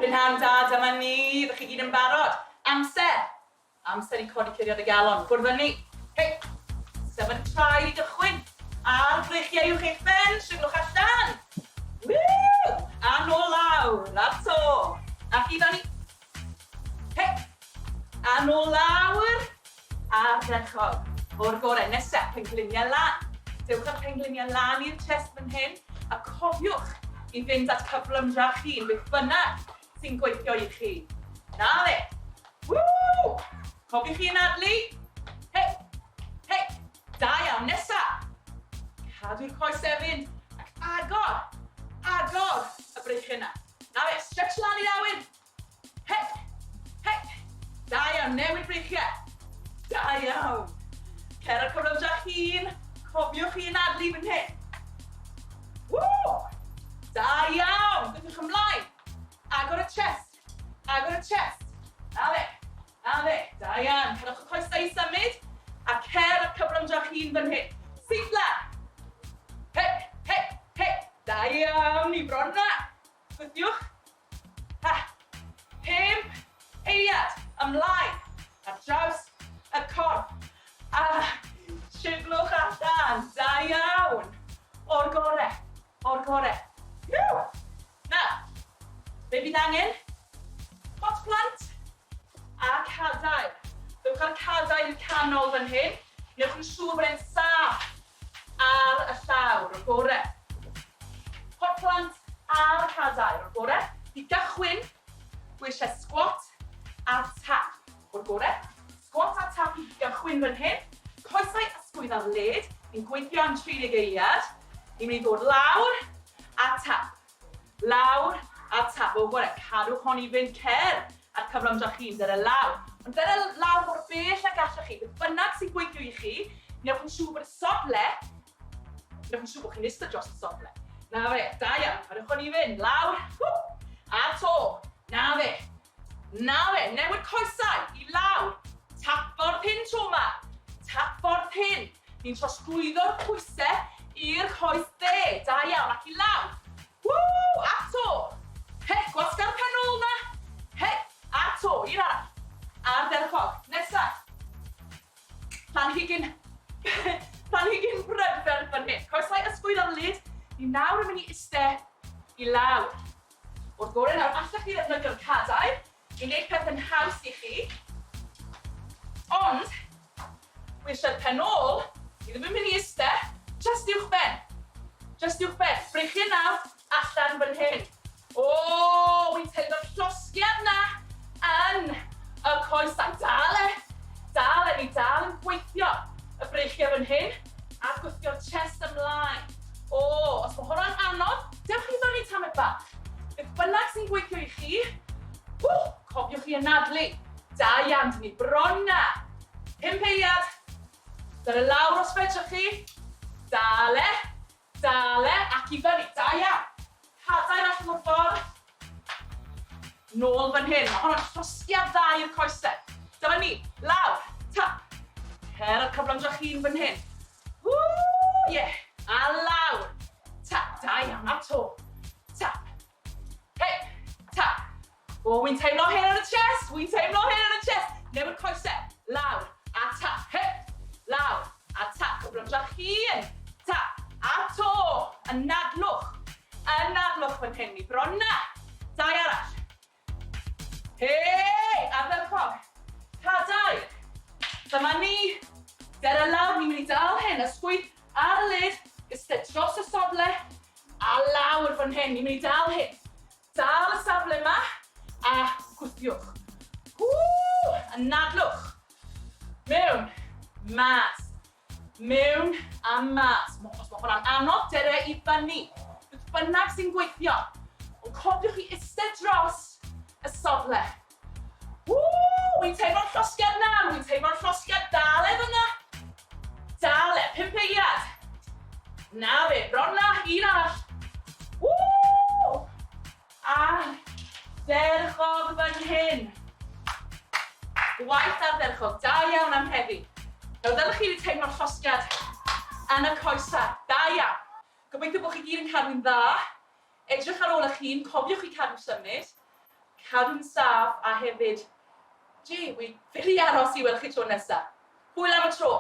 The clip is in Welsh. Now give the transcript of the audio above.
Prynhawn da, dyma ni. Ydych chi gyd yn barod? Amser. Amser i codi curiad y galon. Cwrdd â ni. Hei, sefyn traed i gychwyn. A'r breichiau i'w eich ben, siglwch allan. Woo! A nôl lawr, a to. Ac i ni. Hei, a nôl lawr. A'r ddechog. O'r gorau, nesaf, pengliniau lan. Dewch â'r pengliniau lan i'r chest fan hyn. A cofiwch i fynd at cyflymdra chi yn beth bynnag sy'n gweithio i chi. Na le. Woo! Cofiwch chi yn adlu. Hei, hei, da iawn, nesaf. Cadw'r coesau fynd ac agor y breichiau yna. Na fe, stretch lan i ddawyn. Hei, hei, da iawn, newid breichiau. Da iawn. Cer y cyflymdra chi'n, cofiwch chi yn adlu fan hyn. Woo! Da iawn, gydwch ymlaen. Agor y chest, agor y chest. Na fe, da iawn. Cerwch y coesau i symud a cer y cyflymdra chi'n fan hyn. Sydd lan. Hei, hei, hei. Da iawn, i bron na. Gydwch. 5 eiliad ymlaen ar draws y corff. A siglwch allan. Da iawn. O'r gorau. O'r gorau. Na, be fydd angen? Hot plant a cadair. Dewch ar cadair i'r canol fan hyn. Newch yn siŵr bod e'n saff ar y llawr o'r gorau. Hot plant a'r cadair o'r gorau. I gychwyn, dwi eisiau squat a tap o'r gorau. Squat a tap i gychwyn fan hyn. Coesau ysgwydd ar led. Ni'n gweithio am 30 eiliad. Ni'n mynd i ddod lawr a tap. Lawr a tap. O'r gorau, cadwch honni fynd cer ar cyflymdra chi. Dyna lawr. Ond dyna lawr mor bell a gallech chi. Beth bynnag sy'n gweithio i chi, newch yn siŵr bod y sodle, newch yn siŵr bod chi'n istedd dros y sodle. Na fe, da iawn. Cadwch honni fynd. Lawr. A to. Na fe. Na fe. Newid coesau i lawr. Tap ffordd hyn tro yma. Tap ffordd hyn. Ni'n trosglwyddo'r pwysau i'r coes de. Da iawn. Ac i lawr. Woo! A to. Hei, gwasga'r pen ôl na. Hei, a to. Un arall. A'r derchog. Nesaf. Planhigyn brydferth fan hyn. Coesau ysgwydd ar lid. Ni nawr yn mynd i iste i lawr. O'r gorau nawr, allech chi ddefnyddio'r cadair i wneud pethau'n haws i chi. Ond, wi eisiau'r pen ôl, i ddim yn mynd i iste, just uwch ben. Just uwch ben. Breichiau nawr allan fan hyn. O, wi'n teimlo'r llosgiad na yn y coesau. Ni dal yn gweithio y breichiau fan hyn a gwythio'r chest ymlaen. O, os mae hwnna'n anodd, dewch chi fyny tamed bach. Beth bynnag sy'n gweithio i chi, cofiwch chi anadlu. Da iawn, dyn ni bron na. 5 eiliad. Dyna lawr os fedrwch chi. Dale, ac i fyny. Da iawn. Cadair allan o'r ffordd. Nôl fan hyn. Mae hwnna'n llosgiad dda i'r coesau. Dyma ni. Lawr. Tap. Cer ar cyflymdra chi'n fan hyn. A lawr. Tap. Da iawn. A to. Tap. Hei. Tap. O, wy'n teimlo hyn ar y chest. Newid coesau. Lawr. A tap. Hei. Lawr. A tap. Cyflymdra chi'n. Tap. A to. Anadlwch. Anadlwch fan hyn. Ni bron na. Dau arall. Hei. Ar ddefchog. Cadair. Dyma ni. Der y lawr. Ni'n mynd i dal hyn. Ysgwydd ar y lid. Ystod dros y sodle. A lawr fan hyn. Ni'n mynd i dal hyn. Dal y safle yma. A gwthiwch. Anadlwch. Mewn. Mas. Mewn a mas. Os mae hwnna'n anodd, dere i fyny. Beth bynnag sy'n gweithio. Ond cofiwch chi ystod dros y sodle. Wy'n teimlo'r llosgiad na. Wy'n teimlo'r llosgiad daledd yna. Dale, 5 eiliad. Na fe, bron na, un arall. A derchog fan hyn. Gwaith ar derchog, da iawn am heddi. Nawr ddylech chi wedi teimlo'r llosgiad yn y coesau, da iawn. Gobeithio bod chi gyd yn cadw'n dda. Edrych ar ôl eich hun, cofiwch chi cadw symud. cadw'n saff a hefyd, wi ffili aros I weld chi tro nesaf. Hwyl am y tro.